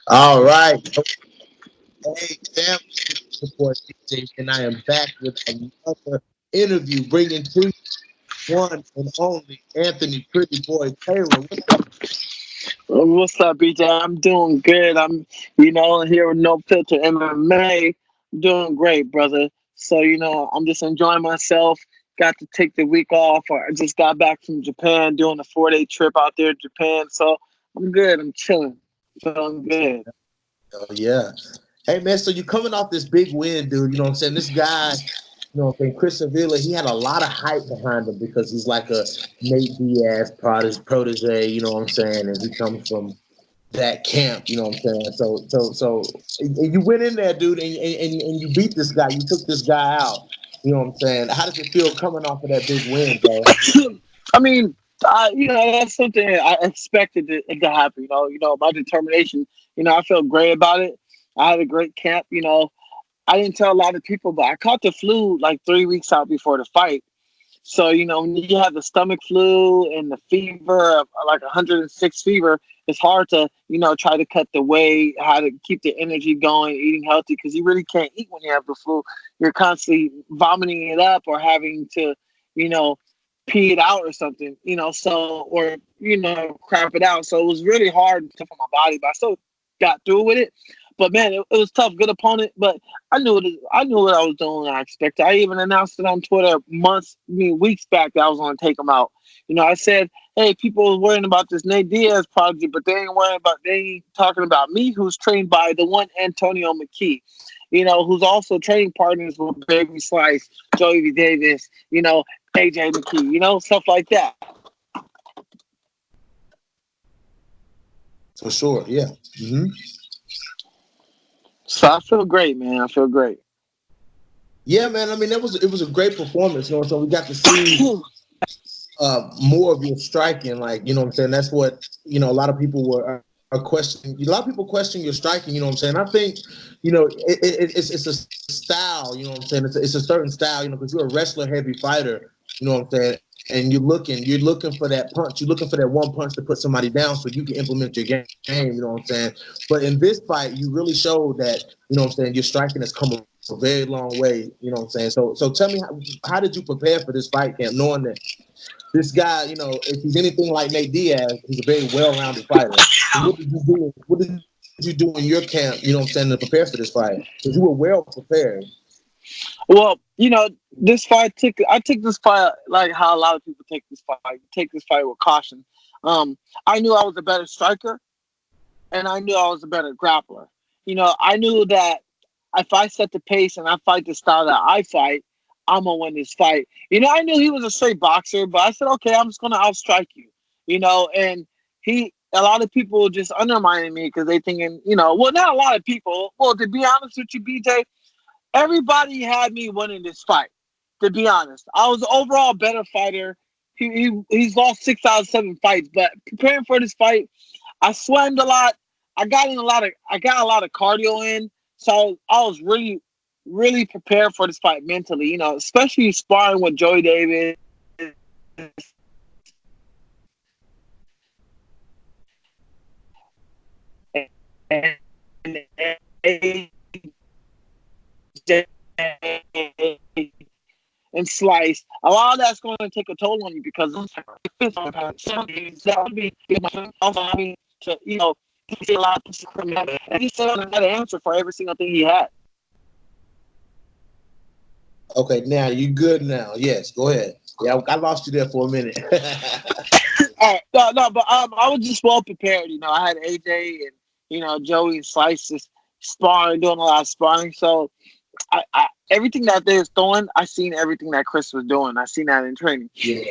All right. Hey, family, support DJ, and I am back with another interview, bringing to you one and only Anthony Pretty Boy Taylor. What's up? What's up, BJ? I'm doing good. I'm here with No Filter MMA. Doing great, brother. So, I'm just enjoying myself. Got to take the week off. I just got back from Japan, doing a 4-day trip out there to Japan. So I'm good. I'm chilling. Feeling good. Oh, yeah. Hey, man, so you're coming off this big win, dude. You know what I'm saying? This guy, you know what I'm saying, Chris Avila, he had a lot of hype behind him because he's like a Nate Diaz protege, you know what I'm saying? And he comes from that camp, you know what I'm saying? And you went in there, dude, and you beat this guy. You took this guy out. You know what I'm saying? How does it feel coming off of that big win, bro? I mean, that's something I expected it to happen. My determination. I felt great about it. I had a great camp. I didn't tell a lot of people, but I caught the flu like 3 weeks out before the fight. So, when you have the stomach flu and the fever of like 106 fever, it's hard to, try to cut the weight, how to keep the energy going, eating healthy, because you really can't eat when you have the flu. You're constantly vomiting it up or having to, you know, pee it out or something, or crap it out. So it was really hard for my body, but I still got through with it. But man, it was tough. Good opponent, but I knew what I was doing. I expected. I even announced it on Twitter weeks back that I was going to take him out. I said, "Hey, people was worrying about this Nate Diaz project, but they ain't talking about me, who's trained by the one Antonio McKee, who's also training partners with Baby Slice, Joey V. Davis, AJ McKee, stuff like that." For sure, yeah. Mm-hmm. So I feel great, man. I feel great. Yeah, man. I mean, it was a great performance. So we got to see more of your striking. Like, you know what I'm saying? That's what, a lot of people are questioning. A lot of people question your striking, you know what I'm saying? I think, it's a style, you know what I'm saying? It's a certain style, because you're a wrestler heavy fighter, you know what I'm saying? And you're looking for that punch. You're looking for that one punch to put somebody down so you can implement your game, you know what I'm saying? But in this fight, you really showed that, you know what I'm saying, your striking has come a very long way, you know what I'm saying? So tell me, how did you prepare for this fight camp, knowing that this guy, if he's anything like Nate Diaz, he's a very well-rounded fighter. So what did you do? What did you do in your camp, you know what I'm saying, to prepare for this fight? Because you were well prepared. Well, this fight I took this fight like how a lot of people take this fight. Take this fight with caution. I knew I was a better striker, and I knew I was a better grappler. I knew that if I set the pace and I fight the style that I fight, I'm gonna win this fight. I knew he was a straight boxer, but I said, okay, I'm just gonna outstrike you. And a lot of people just undermining me because they thinking, well, not a lot of people. Well, to be honest with you, BJ, everybody had me winning this fight. To be honest, I was the overall better fighter. He's lost 6 out of 7 fights, but preparing for this fight, I swam a lot. I got a lot of cardio in, so I was really, really prepared for this fight mentally. Especially sparring with Joey Davis. And Slice, a lot of that's going to take a toll on you because some days that would be also having to, see a lot of discrimination. And he still had an answer for every single thing he had. Okay, now you good now. Yes, go ahead. Yeah, I lost you there for a minute. All right, no, but I was just well prepared. I had AJ and Joey and Slice just sparring, doing a lot of sparring. So everything that they was doing, I seen everything that Chris was doing. I seen that in training. Yeah.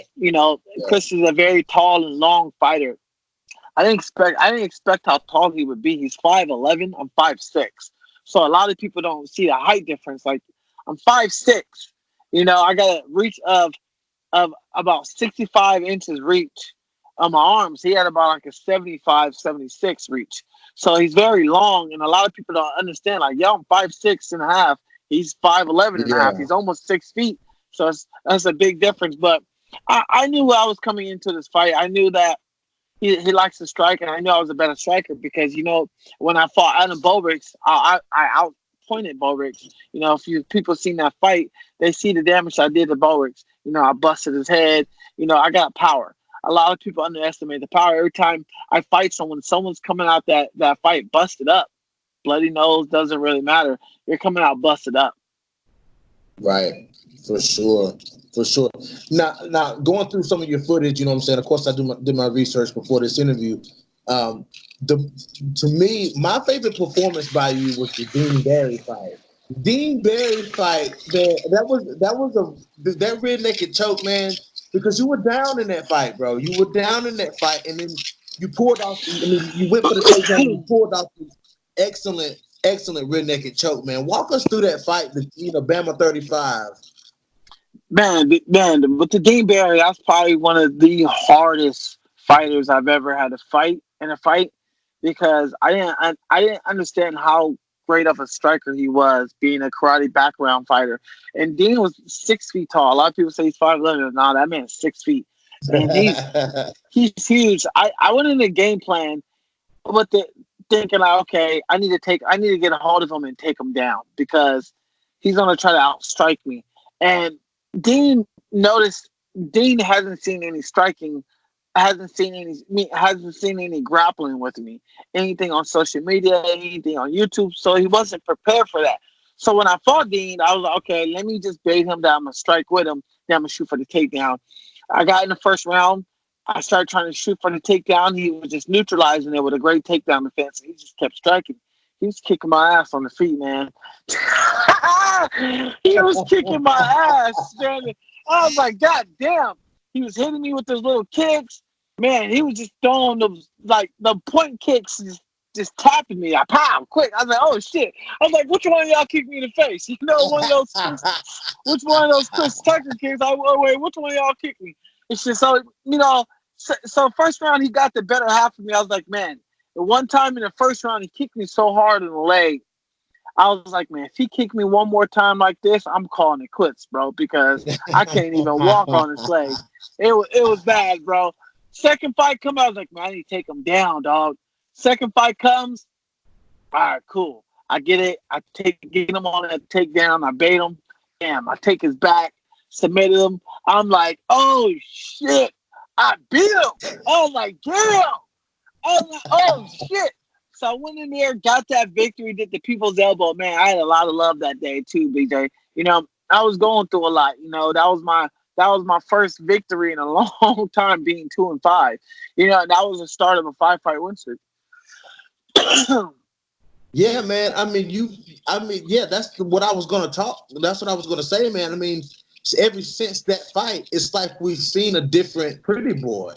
Chris is a very tall and long fighter. I didn't expect how tall he would be. He's 5'11". I'm 5'6". So a lot of people don't see the height difference. Like, I'm 5'6". I got a reach of about 65 inches reach on my arms. He had about like a 75, 76 reach. So he's very long, and a lot of people don't understand. Like, yeah, I'm 5'6.5". He's 5'11.5". He's almost 6 feet. So that's a big difference. But I knew I was coming into this fight. I knew that he likes to strike, and I knew I was a better striker because when I fought Adam Bobrix, I outpointed Bobrix. If people seen that fight, they see the damage I did to Bobrix. I busted his head. I got power. A lot of people underestimate the power. Every time I fight someone's coming out that fight busted up. Bloody nose doesn't really matter. You're coming out busted up. Right, for sure, for sure. Now, going through some of your footage, you know what I'm saying. Of course, I did my research before this interview. Um, to me, my favorite performance by you was the Dean Barry fight. Dean Barry fight, man, that rear naked choke, man, because you were down in that fight, bro. You were down in that fight, and then you pulled off. I mean, you went for the takedown. You pulled off this excellent rear naked choke, man. Walk us through that fight, Bama 35. Man, with the Dean Barry, that's probably one of the hardest fighters I've ever had to fight in a fight because I didn't understand how great of a striker he was, being a karate background fighter. And Dean was 6 feet tall. A lot of people say he's 5'11". No, that man's 6 feet, and he's huge. I went in the game plan with thinking like, okay, I need to get a hold of him and take him down because he's gonna try to outstrike me. And Dean noticed Dean hasn't seen any striking, hasn't seen any grappling with me, anything on social media, anything on YouTube. So he wasn't prepared for that. So when I fought Dean, I was like, okay, let me just bait him that I'm gonna strike with him, then I'm gonna shoot for the takedown. I got in the first round. I started trying to shoot for the takedown. He was just neutralizing it with a great takedown defense. He just kept striking. He was kicking my ass on the feet, man. He was kicking my ass, man. I was like, God damn. He was hitting me with those little kicks. Man, he was just throwing those, like, the point kicks, just tapping me. I pow, quick. I was like, oh, shit. I was like, which one of y'all kicked me in the face? Which one of those Chris Tucker kicks? Wait, which one of y'all kicked me? It's just so first round, he got the better half of me. I was like, man, the one time in the first round, he kicked me so hard in the leg. I was like, man, if he kicked me one more time like this, I'm calling it quits, bro, because I can't even walk on his leg. It was bad, bro. Second fight come out, I was like, man, I need to take him down, dog. Second fight comes, all right, cool. I get it. I get him on that takedown. I bait him. Damn, I take his back, submitted him. I'm like, oh, shit. I beat him. I was like, damn. I was like, oh, shit. So I went in there, got that victory, did the people's elbow. Man, I had a lot of love that day too, BJ. I was going through a lot. That was my first victory in a long time, being 2-5. That was the start of a 5-fight win streak. Yeah, man. Yeah, that's what I was gonna talk. That's what I was gonna say, man. I mean, ever since that fight, it's like we've seen a different Pretty Boy.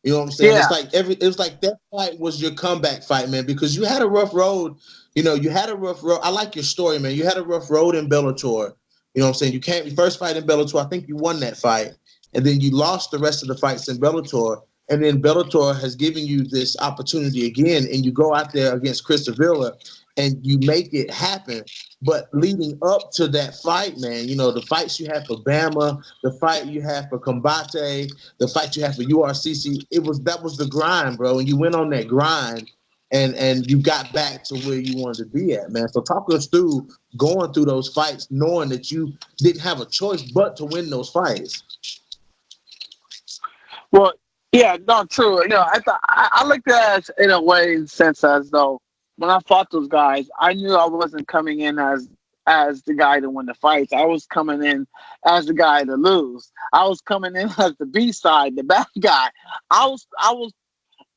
You know what I'm saying? Yeah. It was like that fight was your comeback fight, man, because you had a rough road. You had a rough road. I like your story, man. You had a rough road in Bellator. You know what I'm saying? You first fight in Bellator. I think you won that fight, and then you lost the rest of the fights in Bellator. And then Bellator has given you this opportunity again, and you go out there against Chris Avila, and you make it happen. But leading up to that fight, man, the fights you had for Bama, the fight you had for Combate, the fight you had for URCC, that was the grind, bro. And you went on that grind, and you got back to where you wanted to be at, man. So talk us through going through those fights, knowing that you didn't have a choice but to win those fights. Well, yeah, no, true. I looked at it in a way, in sense as though when I fought those guys, I knew I wasn't coming in as the guy to win the fights. I was coming in as the guy to lose. I was coming in as the B side, the bad guy. I was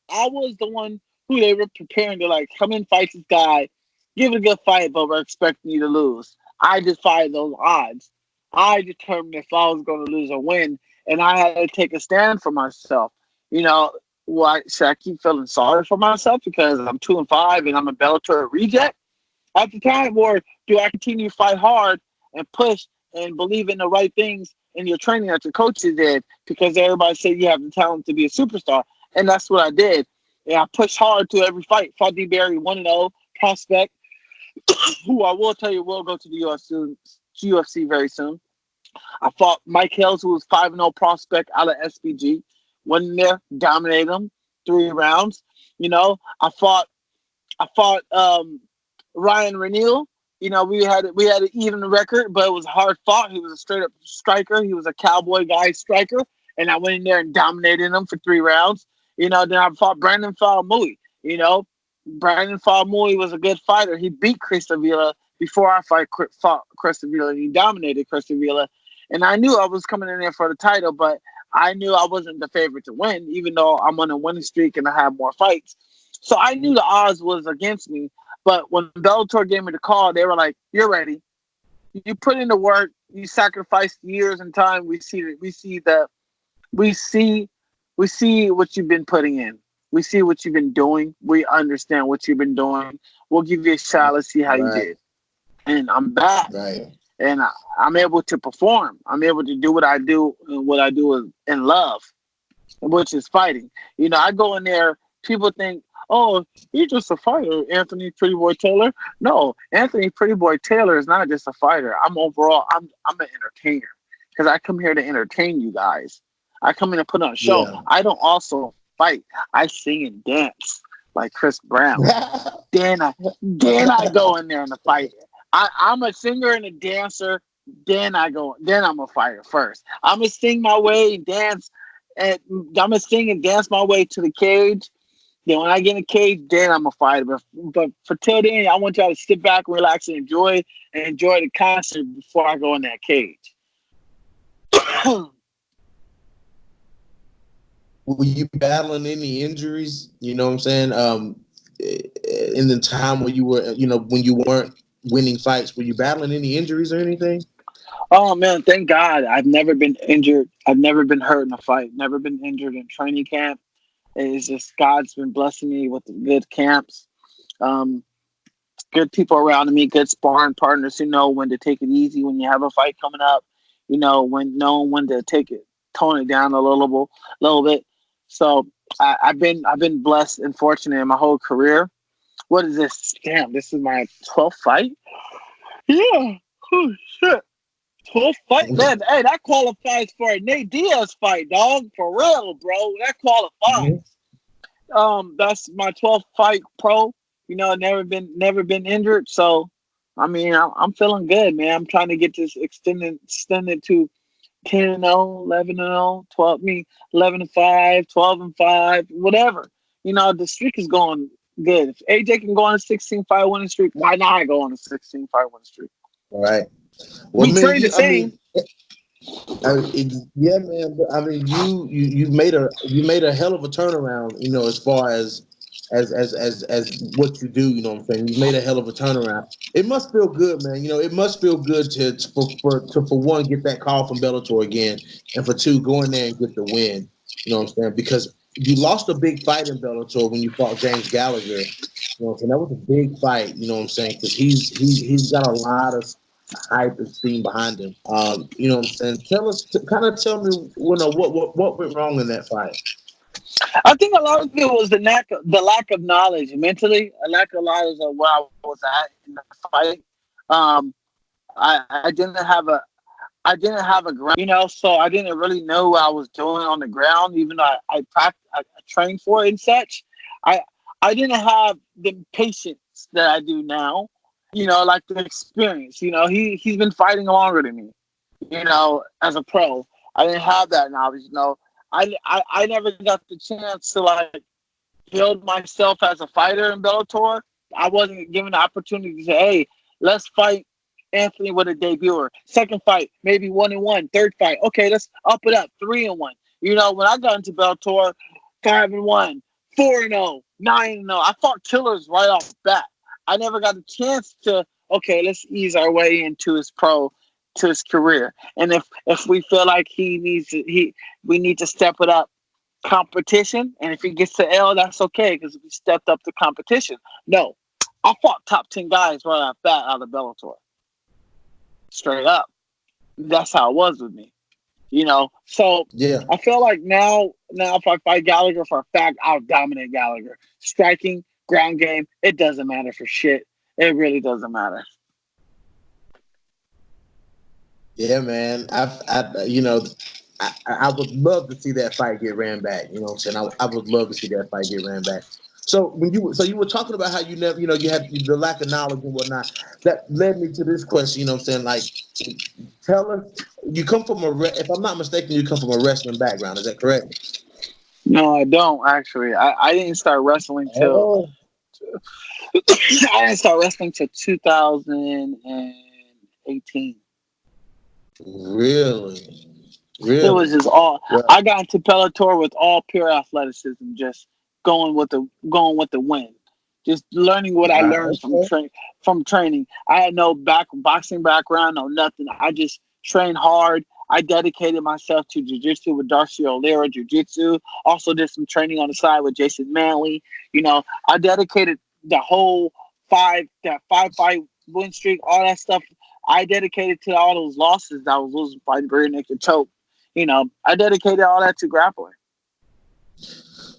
the one who they were preparing to, like, come in, fight this guy, give it a good fight, but we're expecting you to lose. I defied those odds. I determined if I was going to lose or win, and I had to take a stand for myself. Why should I keep feeling sorry for myself because I'm 2-5 and I'm a Bellator reject at the time, or do I continue to fight hard and push and believe in the right things in your training that your coaches did because everybody said you have the talent to be a superstar, and that's what I did. And I pushed hard to every fight. Fought D. Barry 1-0 prospect, who I will tell you will go to the UFC very soon. I fought Mike Hills, who was 5-0 prospect out of SPG. Went in there, dominated him. 3 rounds. I fought Ryan Reneal. We had an even record, but it was hard fought. He was a straight up striker. He was a cowboy guy striker, and I went in there and dominated him for 3 rounds. Then I fought Brandon Faamui. Brandon Faamui was a good fighter. He beat Chris Avila before I fought Chris Avila. He dominated Chris Avila, and I knew I was coming in there for the title, but I knew I wasn't the favorite to win, even though I'm on a winning streak and I have more fights. So I knew the odds was against me. But when Bellator gave me the call, they were like, "You're ready. You put in the work. You sacrificed years and time. We see what you've been putting in. We see what you've been doing. We understand what you've been doing. We'll give you a shot. Let's see how you did." And I'm back. Right. And I'm able to perform. I'm able to do what I do, and what I do in love, which is fighting. I go in there. People think, "Oh, you're just a fighter, Anthony Prettyboy Taylor." No, Anthony Prettyboy Taylor is not just a fighter. I'm an entertainer, because I come here to entertain you guys. I come in to put on a show. Yeah. I don't also fight. I sing and dance like Chris Brown. then I go in there and fight. I'm a singer and a dancer. Then I'm a fighter first. I'm gonna sing my way and dance, and I'm gonna sing and dance my way to the cage. Then when I get in the cage, then I'm a fighter. But for till then, I want y'all to sit back, relax, and enjoy the concert before I go in that cage. Were you battling any injuries? You know what I'm saying? In the time when you were, when you weren't winning fights, were you battling any injuries or anything? Oh man, thank God I've never been injured. I've never been hurt in a fight. Never been injured in training camp. It's just God's been blessing me with good camps, um, good people around me, good sparring partners who know when to take it easy when you have a fight coming up. When to tone it down a little bit. So I've been blessed and fortunate in my whole career. What is this? Damn, this is my 12th fight. Yeah. Oh shit. 12th fight, man. Hey, that qualifies for a Nate Diaz fight, dog. For real, bro. That qualifies. That's my 12th fight pro. Never been injured. So, I mean, I'm feeling good, man. I'm trying to get this extended to 10-0, 11-0, 12. 11-5, 12-5, whatever. The streak is going good. If AJ can go on a 16-fight winning streak, why not I go on a 16-fight winning streak? All right. Well, We man, train the same. yeah, man. But I mean, you made a hell of a turnaround. As far as what you do. You know what I'm saying? You made a hell of a turnaround. It must feel good, man. It must feel good to for one get that call from Bellator again, and for two go in there and get the win. You know what I'm saying? Because you lost a big fight in Bellator when you fought James Gallagher. And that was a big fight. You know what I'm saying? Because he's got a lot of hype and steam behind him. You know what I'm saying? Tell me, what went wrong in that fight? I think a lot of it was the lack of knowledge mentally, a lack of knowledge of where I was at in the fight. I didn't have a ground, so I didn't really know what I was doing on the ground, even though I trained for it and such. I didn't have the patience that I do now, like the experience. He's been fighting longer than me, as a pro. I didn't have that knowledge, I never got the chance to build myself as a fighter in Bellator. I wasn't given the opportunity to say, "Hey, let's fight Anthony with a debuter. Second fight, maybe 1-1. Third fight, okay, let's up it up, 3-1." When I got into Bellator, 5-1, 4-0, 9-0. I fought killers right off the bat. I never got the chance to, okay, let's ease our way into his career. And if we feel like we need to step it up competition, and if he gets to L, that's okay, because we stepped up the competition. No, I fought top 10 guys right off bat out of Bellator. Straight up. That's how it was with me. So Yeah. I feel like now if I fight Gallagher, for a fact, I'll dominate Gallagher. Striking, ground game, it doesn't matter for shit. It really doesn't matter. Yeah, man. I would love to see that fight get ran back. You know what I'm saying? I would love to see that fight get ran back. So you were talking about how you never, you have the lack of knowledge and whatnot. That led me to this question. You know what I'm saying? Like, tell us, you come from if I'm not mistaken, you come from a wrestling background. Is that correct? No, I don't actually. I didn't start wrestling till Oh, I didn't start wrestling till 2018. really? It was Really? just all. Well, I got into Bellator with all pure athleticism, just going with the wind, just learning what I wow. learned from training. I had no boxing background, no nothing. I just trained hard. I dedicated myself to jiu-jitsu with Darcy O'Leary jiu-jitsu. Also did some training on the side with Jason Manley. I dedicated the whole five fight win streak, all that stuff. I dedicated to all those losses that I was losing by rear naked choke. I dedicated all that to grappling.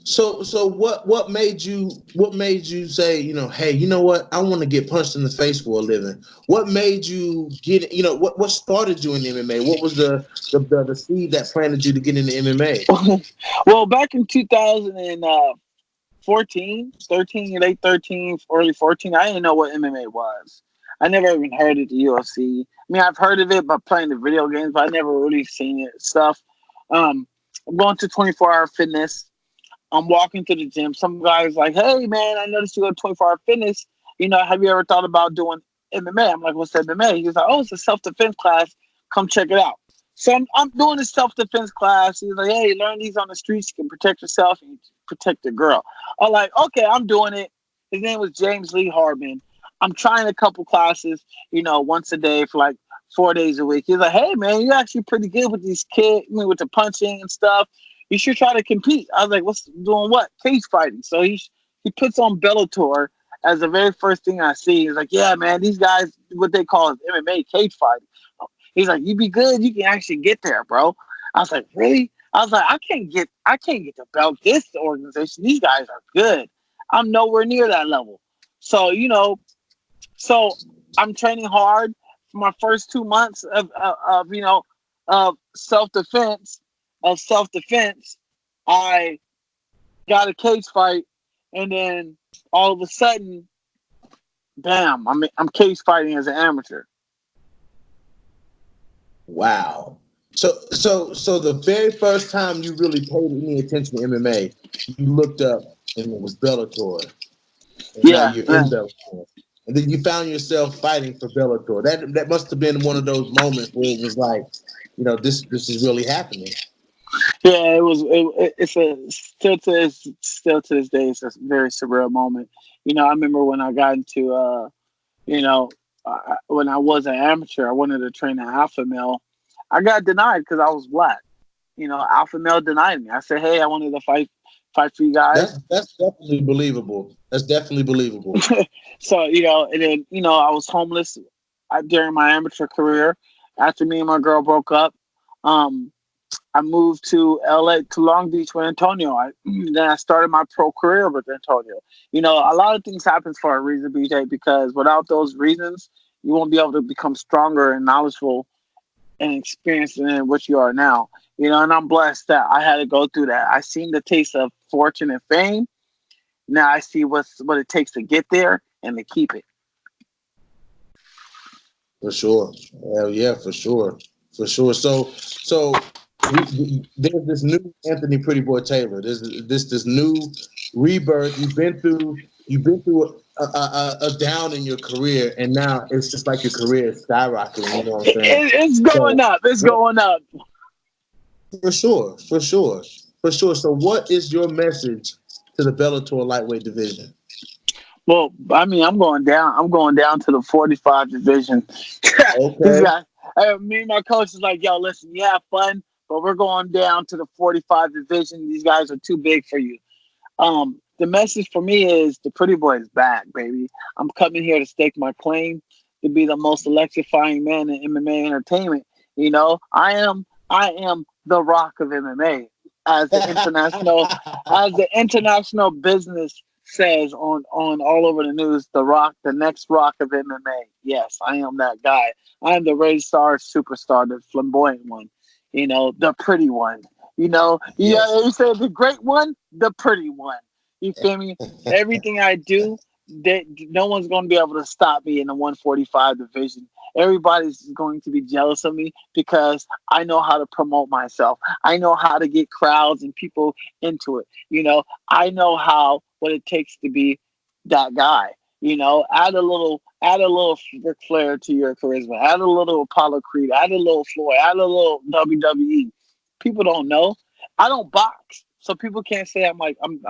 So what made you say, hey, you know what, I want to get punched in the face for a living? What made you get, what started you in MMA? What was the seed that planted you to get into MMA? Well, back in 2014, 13, late 13, early 14, I didn't know what MMA was. I never even heard of the UFC. I mean, I've heard of it by playing the video games, but I never really seen it stuff. I'm going to 24-hour fitness. I'm walking to the gym. Some guy's like, "Hey, man, I noticed you go to 24-hour fitness. Have you ever thought about doing MMA?" I'm like, "What's MMA?" He's like, "Oh, it's a self-defense class. Come check it out." So I'm doing this self-defense class. He's like, "Hey, learn these on the streets. You can protect yourself and protect the girl." I'm like, "Okay, I'm doing it." His name was James Lee Hardman. I'm trying a couple classes, once a day for like 4 days a week. He's like, "Hey, man, you're actually pretty good with these kids, with the punching and stuff. You should try to compete." I was like, "What's doing what?" "Cage fighting." So he puts on Bellator as the very first thing I see. He's like, "Yeah, man, these guys, what they call is MMA cage fighting." He's like, "You be good, you can actually get there, bro." I was like, "Really?" I was like, I can't get the belt this organization. These guys are good. I'm nowhere near that level. So, so I'm training hard for my first 2 months of self defense. I got a cage fight, and then all of a sudden, bam! I'm cage fighting as an amateur. Wow. So the very first time you really paid any attention to MMA, you looked up and it was Bellator, and now Yeah, you're yeah. in Bellator. And then you found yourself fighting for Bellator. That must have been one of those moments where it was like, this is really happening. Yeah, it was. It's a still to this day. It's a very surreal moment. I remember when I got into you know, when I was an amateur, I wanted to train an alpha male. I got denied because I was black. Alpha male denied me. I said, "Hey, I wanted to fight for you guys." That's definitely believable. That's definitely believable. So and then I was homeless during my amateur career. After me and my girl broke up, um, I moved to LA, to Long Beach with Antonio. Then I started my pro career with Antonio. A lot of things happens for a reason, BJ, because without those reasons, you won't be able to become stronger and knowledgeable and experienced in what you are now. And I'm blessed that I had to go through that. I seen the taste of fortune and fame. Now I see what it takes to get there and to keep it. For sure. Hell yeah, for sure. For sure. So there's this new Anthony Pretty Boy Taylor. There's this new rebirth. You've been through a down in your career, and now it's just like your career is skyrocketing. You know what I'm saying? It's going So up. It's going up. for sure, for sure, for sure. So what is your message to the Bellator lightweight division? Well, I mean, I'm going down. I'm going down to the 45 division. These Okay. guys, me and my coach is like, "Yo, listen, you have fun, but we're going down to the 45 division. These guys are too big for you." The message for me is the pretty boy is back, baby. I'm coming here to stake my claim to be the most electrifying man in MMA entertainment. I am the Rock of MMA, as the international business says on all over the news. The Rock, the next Rock of MMA. Yes, I am that guy. I am the raised star superstar, the flamboyant one. the pretty one. Yes. You say the great one, the pretty one. You feel me? Everything I do, that no one's going to be able to stop me in the 145 division. Everybody's going to be jealous of me because I know how to promote myself. I know how to get crowds and people into it. I know what it takes to be that guy. Add a little Ric Flair to your charisma. Add a little Apollo Creed. Add a little Floyd. Add a little WWE. People don't know. I don't box, so people can't say I'm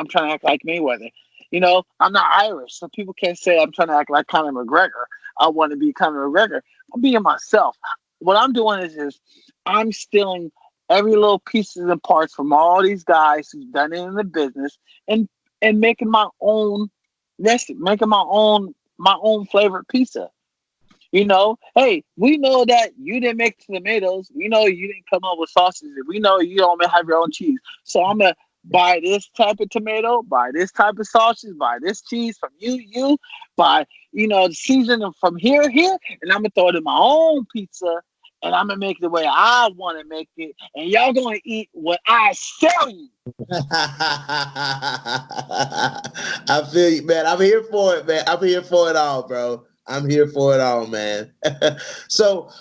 trying to act like Mayweather. I'm not Irish, so people can't say I'm trying to act like Conor McGregor. I want to be Conor McGregor. I'm being myself. What I'm doing is I'm stealing every little pieces and parts from all these guys who've done it in the business and making my own recipe, making my own flavored pizza. Hey, we know that you didn't make tomatoes. We know you didn't come up with sausages. We know you don't have your own cheese. So I'm gonna buy this type of tomato, buy this type of sausage, buy this cheese from you, buy season them from here, and I'm gonna throw it in my own pizza, and I'm gonna make it the way I want to make it, and y'all gonna eat what I sell you. I feel you, man. I'm here for it, man. I'm here for it all, bro. I'm here for it all, man. So,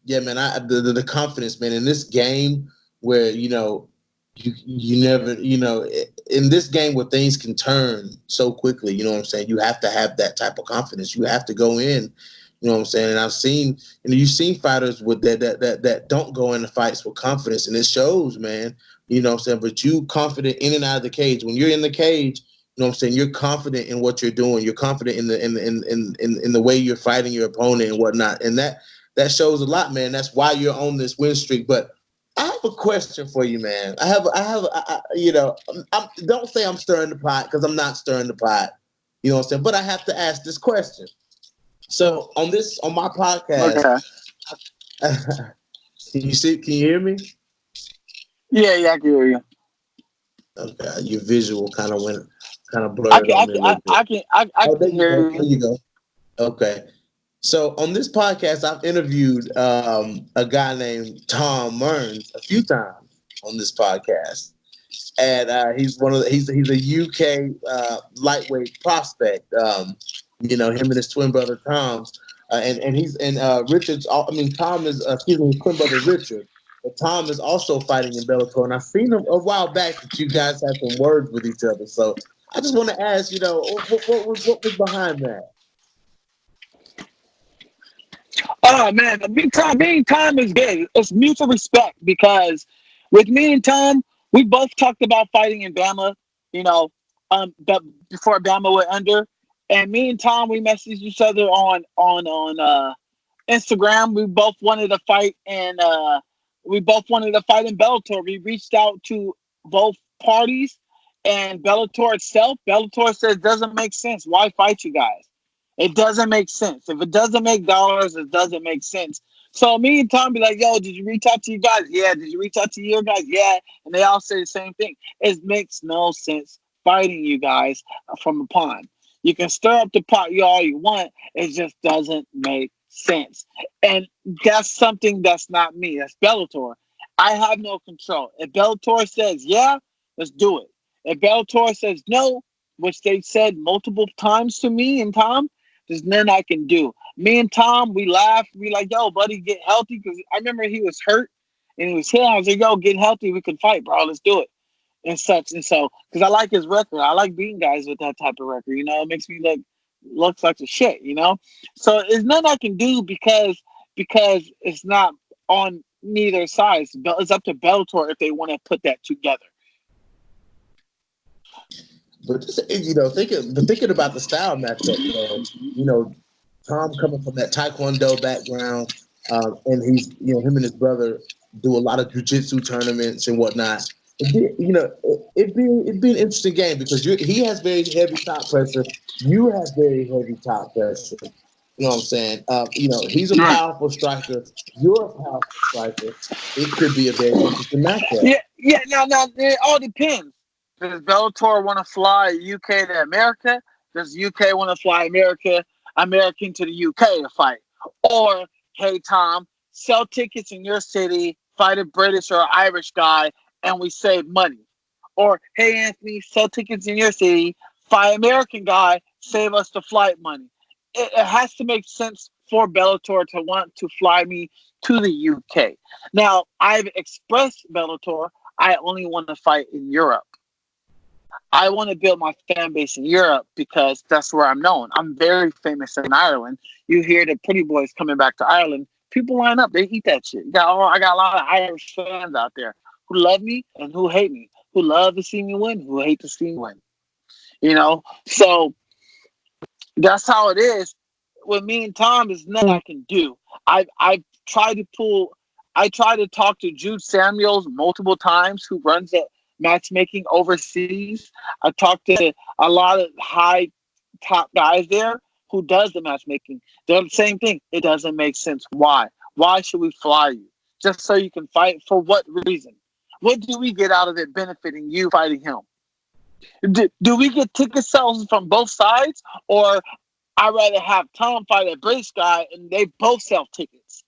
yeah, man. The confidence, man, in this game where you never in this game where things can turn so quickly. You know what I'm saying? You have to have that type of confidence. You have to go in. You know what I'm saying? And I've seen, you've seen fighters with that don't go into fights with confidence, and it shows, man. You know what I'm saying? But you confident in and out of the cage. When you're in the cage, you know what I'm saying, you're confident in what you're doing. You're confident in the way you're fighting your opponent and whatnot. And that shows a lot, man. That's why you're on this win streak. But I have a question for you, man. Don't say I'm stirring the pot, because I'm not stirring the pot. You know what I'm saying? But I have to ask this question. So on my podcast, Okay. can you hear me? Yeah, I can hear you. Okay, your visual kind of blurred on me a little bit. I Oh, there can you go. hear There you. you go. Okay. So on this podcast, I've interviewed a guy named Tom Mearns a few times on this podcast, and he's a UK lightweight prospect. Him and his twin brother Tom, and Richard's. Tom is his twin brother Richard. But Tom is also fighting in Bellator, and I seen him a while back that you guys had some words with each other. So I just want to ask, what was behind that? Oh man, me and Tom is good. It's mutual respect because with me and Tom, we both talked about fighting in Bama. But before Bama went under, and me and Tom, we messaged each other on Instagram. We both wanted to fight, and we both wanted to fight in Bellator. We reached out to both parties, and Bellator says doesn't make sense. Why fight you guys? It doesn't make sense. If it doesn't make dollars, it doesn't make sense. So me and Tom be like, yo, did you reach out to you guys? Yeah. Did you reach out to your guys? Yeah. And they all say the same thing. It makes no sense fighting you guys from a pond. You can stir up the pot all you want. It just doesn't make sense. And that's something that's not me. That's Bellator. I have no control. If Bellator says yeah, let's do it. If Bellator says no, which they said multiple times to me and Tom, there's nothing I can do. Me and Tom, we laughed. We like, yo, buddy, get healthy. Because I remember he was hurt and he was here. I was like, yo, get healthy. We can fight, bro. Let's do it. And such. And so, because I like his record. I like beating guys with that type of record. It makes me looks like a shit. So there's nothing I can do because it's not on neither side. It's up to Bellator if they want to put that together. But just, thinking about the style matchup, Tom coming from that Taekwondo background, and he's him and his brother do a lot of jiu-jitsu tournaments and whatnot. It'd be an interesting game because he has very heavy top pressure. You have very heavy top pressure. You know what I'm saying? He's a powerful striker. You're a powerful striker. It could be a very interesting matchup. Yeah. Now, it all depends. Does Bellator want to fly UK to America? Does UK want to fly American to the UK to fight? Or, hey, Tom, sell tickets in your city, fight a British or Irish guy, and we save money. Or, hey, Anthony, sell tickets in your city, fight American guy, save us the flight money. It has to make sense for Bellator to want to fly me to the UK. Now, I've expressed Bellator, I only want to fight in Europe. I want to build my fan base in Europe because that's where I'm known. I'm very famous in Ireland. You hear the Pretty Boys coming back to Ireland. People line up. They eat that shit. I got a lot of Irish fans out there who love me and who hate me, who love to see me win, who hate to see me win. You know? So that's how it is. With me and Tom, there's nothing I can do. I tried to talk to Jude Samuels multiple times, who runs the matchmaking overseas. I talked to a lot of high top guys there who does the matchmaking. They're the same thing. It doesn't make sense. Why? Why should we fly you? Just so you can fight? For what reason? What do we get out of it benefiting you fighting him? Do we get ticket sales from both sides? Or I'd rather have Tom fight a British guy and they both sell tickets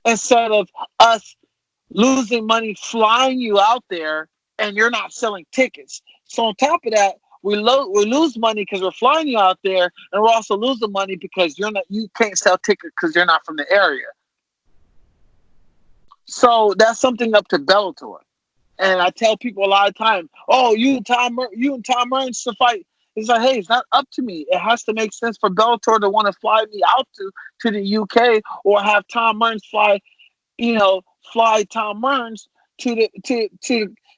instead of us losing money flying you out there and you're not selling tickets. So on top of that, we lose money because we're flying you out there, and we're also losing money because you can't sell tickets because you're not from the area. So that's something up to Bellator. And I tell people a lot of time, oh, you and Tom Burns to fight. It's like, hey, it's not up to me. It has to make sense for Bellator to want to fly me out to the UK, or have Tom Burns fly Tom Burns to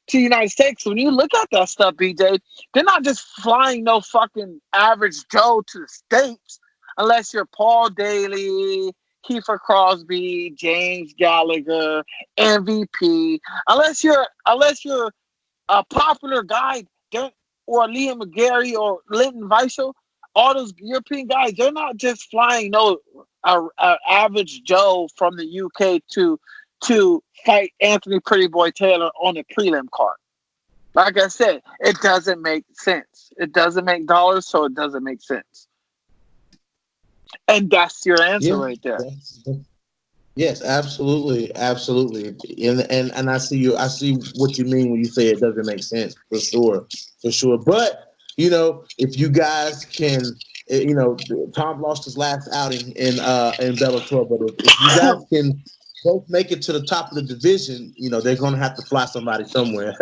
the United States. When you look at that stuff, BJ, they're not just flying no fucking average Joe to the States unless you're Paul Daly, Kiefer Crosby, James Gallagher, MVP. Unless you're a popular guy, or Liam McGarry or Linton Weichel, all those European guys, they're not just flying a average Joe from the UK to fight Anthony Pretty Boy Taylor on the prelim card. Like I said, it doesn't make sense. It doesn't make dollars, so it doesn't make sense. And that's your answer right there. Yes, absolutely, absolutely. And I see what you mean when you say it doesn't make sense, for sure. But if you guys can, Tom lost his last outing in Bellator, but if you guys can both make it to the top of the division, they're gonna have to fly somebody somewhere.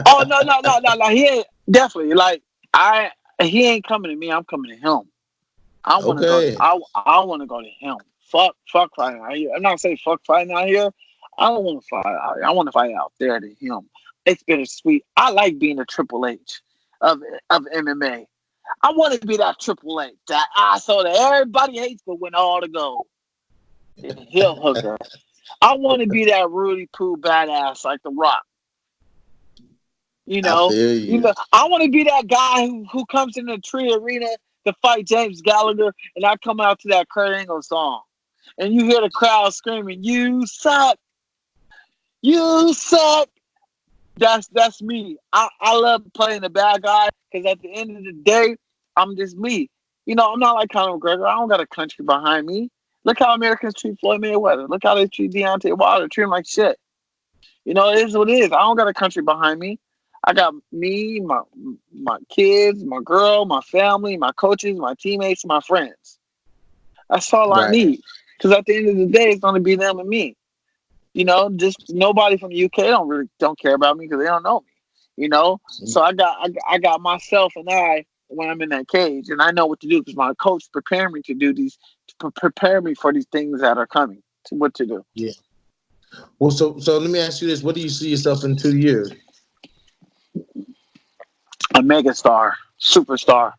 Oh no! He ain't definitely he ain't coming to me. I'm coming to him. I want to go. I want to go to him. Fuck fighting out here. I'm not saying fuck fighting out here. I don't want to fight out here. I want to fight out there to him. It's bittersweet. I like being the Triple H of MMA. I want to be that Triple H, that asshole that everybody hates but win all the gold. The heel hooker. I want to be that Rudy Poo badass like The Rock. I want to be that guy who comes in the Tree Arena to fight James Gallagher, and I come out to that Kurt Angle song, and you hear the crowd screaming, "You suck! You suck!" That's me. I love playing the bad guy because at the end of the day, I'm just me. I'm not like Conor McGregor. I don't got a country behind me. Look how Americans treat Floyd Mayweather. Look how they treat Deontay Wilder. Treat him like shit. It is what it is. I don't got a country behind me. I got me, my kids, my girl, my family, my coaches, my teammates, my friends. That's all I need. Because at the end of the day, it's going to be them and me. Just nobody from the UK don't care about me because they don't know me. So I got myself and I when I'm in that cage, and I know what to do because my coach prepared me to do these, to prepare me for these things that are coming. To what to do. Yeah. Well, so let me ask you this: what do you see yourself in 2 years? A megastar, superstar.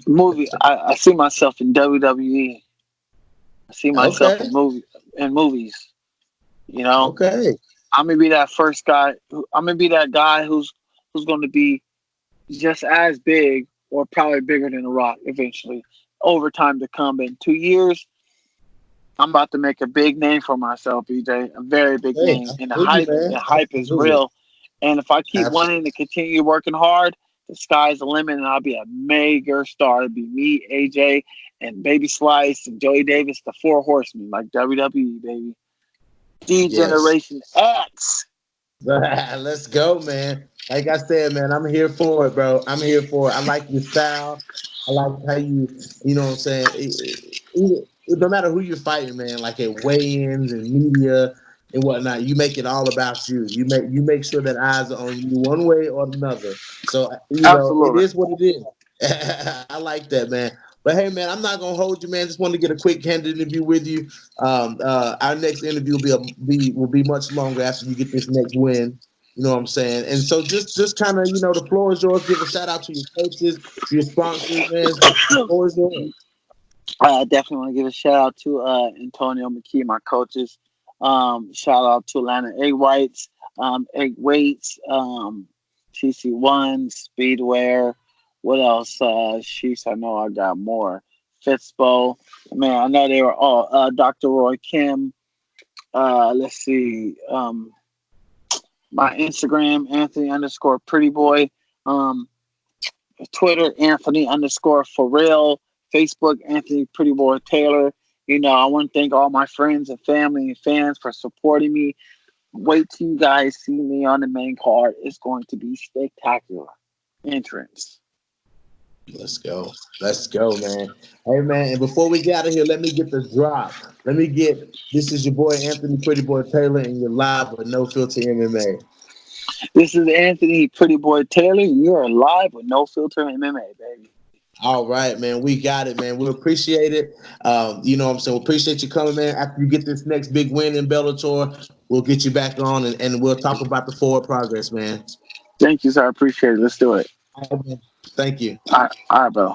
Movie. I see myself in WWE. I see myself in movies. Okay. I'm gonna be that first guy. I'm gonna be that guy who's going to be just as big or probably bigger than The Rock eventually. Over time to come. In 2 years, I'm about to make a big name for myself, BJ. A very big name. And the hype is real. And if I keep wanting to continue working hard, the sky's the limit, and I'll be a mega star. It'll be me, AJ, and Baby Slice and Joey Davis, the Four Horsemen, like WWE, baby. D Yes. Generation X. Let's go, man. Like I said, man, I'm here for it, bro. I'm here for it. I like your style. I like how you know what I'm saying? No matter who you're fighting, man, like at weigh-ins and media and whatnot, you make it all about you. You make sure that eyes are on you one way or another. So it Absolutely. is what it is. I like that, man. But hey, man, I'm not gonna hold you, man. Just wanted to get a quick candid interview with you. Our next interview will be much longer after you get this next win. You know what I'm saying? And so just kind of the floor is yours. Give a shout out to your coaches, your sponsors, man. The floor is yours. I definitely want to give a shout out to Antonio McKee, my coaches. Shout out to Atlanta Egg Whites, Egg Weights, TC1, Speedwear. What else? Sheesh, I know I got more. Fitspo. Man, I know they were all Dr. Roy Kim. Let's see. My Instagram, Anthony underscore pretty boy. Um, Twitter, Anthony underscore for real. Facebook, Anthony Pretty Boy Taylor. I want to thank all my friends and family and fans for supporting me. Wait till you guys see me on the main card. It's going to be spectacular. Entrance. Let's go. Let's go, man. Hey, man. And before we get out of here, let me get the drop. This is your boy, Anthony Pretty Boy Taylor, and you're live with No Filter MMA. This is Anthony Pretty Boy Taylor. You're live with No Filter MMA, baby. All right, man. We got it, man. We appreciate it. You know what I'm saying? We appreciate you coming, man. After you get this next big win in Bellator, we'll get you back on and we'll talk about the forward progress, man. Thank you, sir. I appreciate it. Let's do it. All right, man. Thank you. All right, bro.